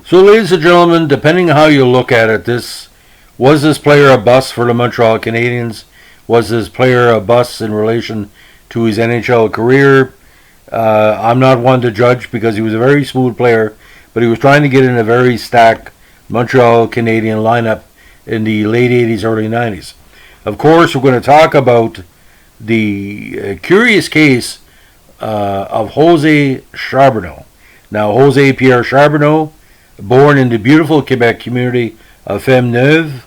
So, ladies and gentlemen, depending how you look at it, this player a bust for the Montreal Canadiens? Was this player a bust in relation to his NHL career? I'm not one to judge because he was a very smooth player, but he was trying to get in a very stacked Montreal Canadian lineup in the late 80s, early 90s. Of course, we're going to talk about the curious case of Jose Charbonneau. Now, Jose Pierre Charbonneau, born in the beautiful Quebec community of Femneuve,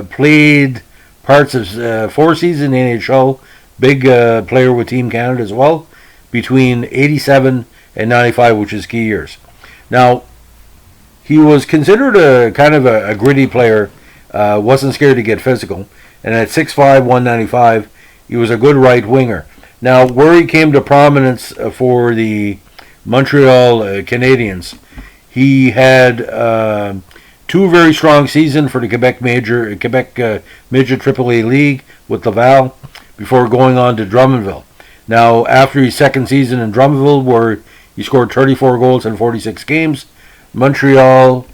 played parts of 4 seasons in the NHL, big player with Team Canada as well, between 87 and 95, which is key years. Now, he was considered a kind of a gritty player, wasn't scared to get physical, and at 6'5", 195, he was a good right winger. Now, where he came to prominence for the Montreal Canadiens, he had 2 very strong seasons for the Quebec Midget AAA League with Laval before going on to Drummondville. Now, after his second season in Drummondville, where he scored 34 goals in 46 games, Montreal,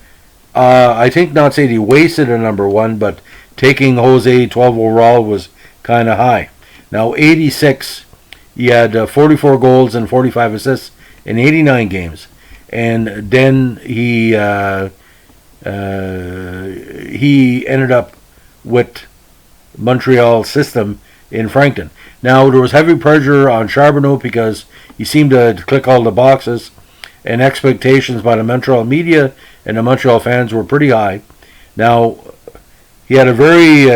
I think not say he wasted a number one, but taking Jose 12 overall was kind of high. Now, 86, he had 44 goals and 45 assists in 89 games. And then he ended up with Montreal system in Frankton. Now, there was heavy pressure on Charbonneau because he seemed to click all the boxes, and expectations by the Montreal media and the Montreal fans were pretty high. Now, he had a very,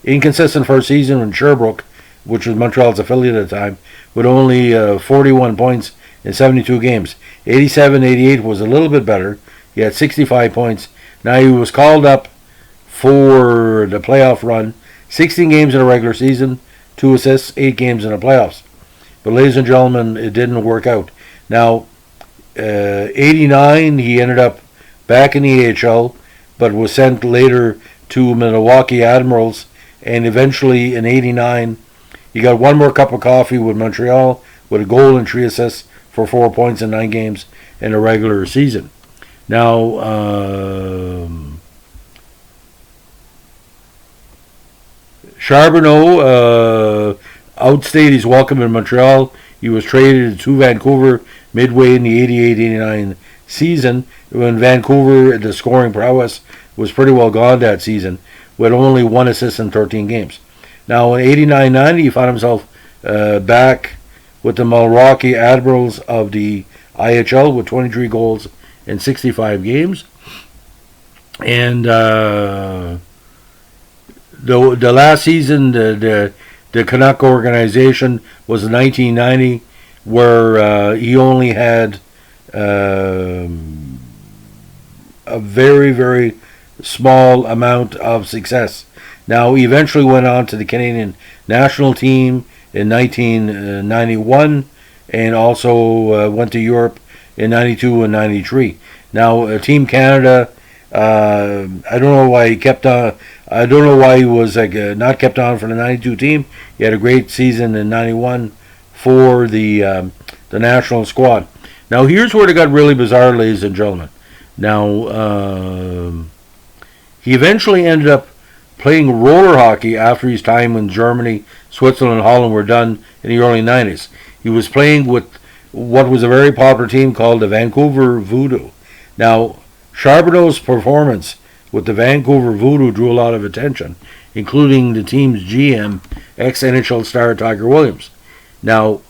inconsistent first season in Sherbrooke, which was Montreal's affiliate at the time, with only 41 points in 72 games. 87-88 was a little bit better. He had 65 points. Now, he was called up for the playoff run, 16 games in a regular season, 2 assists, 8 games in the playoffs. But ladies and gentlemen, it didn't work out. Now, 89, he ended up back in the AHL, but was sent later to Milwaukee Admirals, and eventually in 89, he got one more cup of coffee with Montreal with a goal and 3 assists for 4 points in 9 games in a regular season. Now, Charbonneau outstayed his welcome in Montreal. He was traded to Vancouver midway in the 88-89 season, when Vancouver, the scoring prowess was pretty well gone that season, with only 1 assist in 13 games. Now, in 89-90, he found himself back with the Milwaukee Admirals of the IHL with 23 goals in 65 games. And the last season, the Canuck organization was in 1990, where he only had a very, very small amount of success. Now, he eventually went on to the Canadian national team in 1991, and also went to Europe in 92 and 93. Now, Team Canada, I don't know why he kept on. I don't know why he was not kept on for the 92 team. He had a great season in 91 for the national squad. Now, here's where it got really bizarre, ladies and gentlemen. Now, he eventually ended up playing roller hockey after his time in Germany, Switzerland, and Holland were done in the early 90s. He was playing with what was a very popular team called the Vancouver Voodoo. Now, Charbonneau's performance with the Vancouver Voodoo drew a lot of attention, including the team's GM, ex-NHL star Tiger Williams. Now,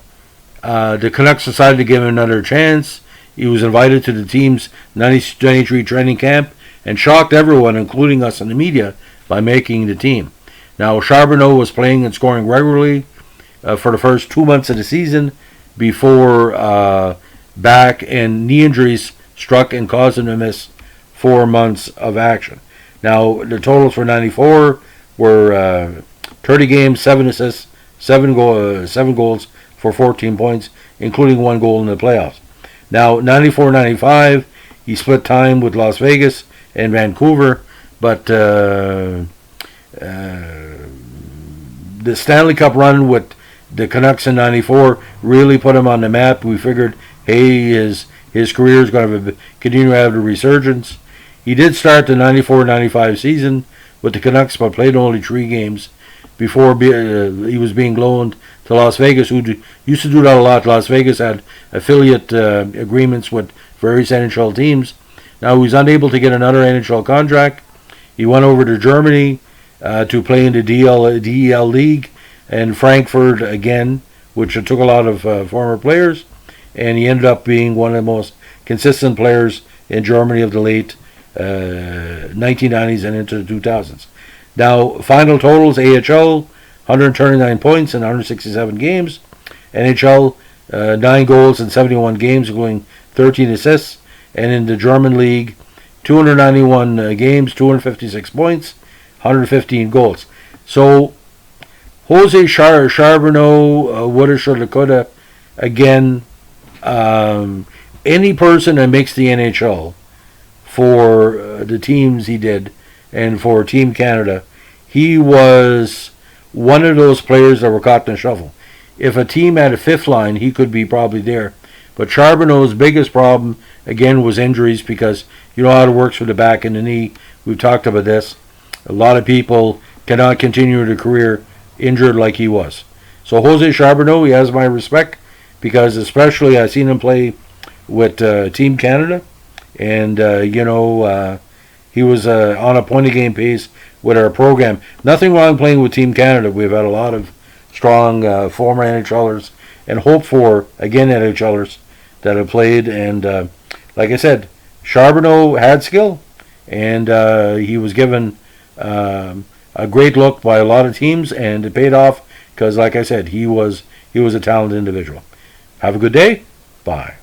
the Canucks decided to give him another chance. He was invited to the team's 93 training camp and shocked everyone, including us in the media, by making the team. Now, Charbonneau was playing and scoring regularly for the first 2 months of the season before back and knee injuries struck and caused him to miss 4 months of action. Now, the totals for 94 were 30 games, 7 assists, 7 goals for 14 points, including 1 goal in the playoffs. Now, 94-95, he split time with Las Vegas and Vancouver, but the Stanley Cup run with the Canucks in 94 really put him on the map. We figured hey, his career is going to continue to have a resurgence. He did start the 94-95 season with the Canucks, but played only 3 games before he was being loaned to Las Vegas, who used to do that a lot. Las Vegas had affiliate agreements with various NHL teams. Now he's unable to get another NHL contract. He went over to Germany to play in the DEL League and Frankfurt again, which took a lot of former players, and he ended up being one of the most consistent players in Germany of the late 1990s and into the 2000s. Now, final totals: AHL, 139 points in 167 games. NHL, 9 goals in 71 games, including 13 assists. And in the German league, 291 games, 256 points, 115 goals. So, Jose Charbonneau, woulda, shoulda, coulda. Again, any person that makes the NHL for the teams he did and for Team Canada, he was one of those players that were caught in the shuffle. If a team had a 5th line, he could be probably there. But Charbonneau's biggest problem, again, was injuries, because you know how it works with the back and the knee. We've talked about this. A lot of people cannot continue their career injured like he was. So Jose Charbonneau, he has my respect, because especially I've seen him play with Team Canada, and he was on a point-a-game pace with our program. Nothing wrong playing with Team Canada. We've had a lot of strong former NHLers, and hope for, again, NHLers that have played. And like I said, Charbonneau had skill, and he was given a great look by a lot of teams, and it paid off because, like I said, he was a talented individual. Have a good day. Bye.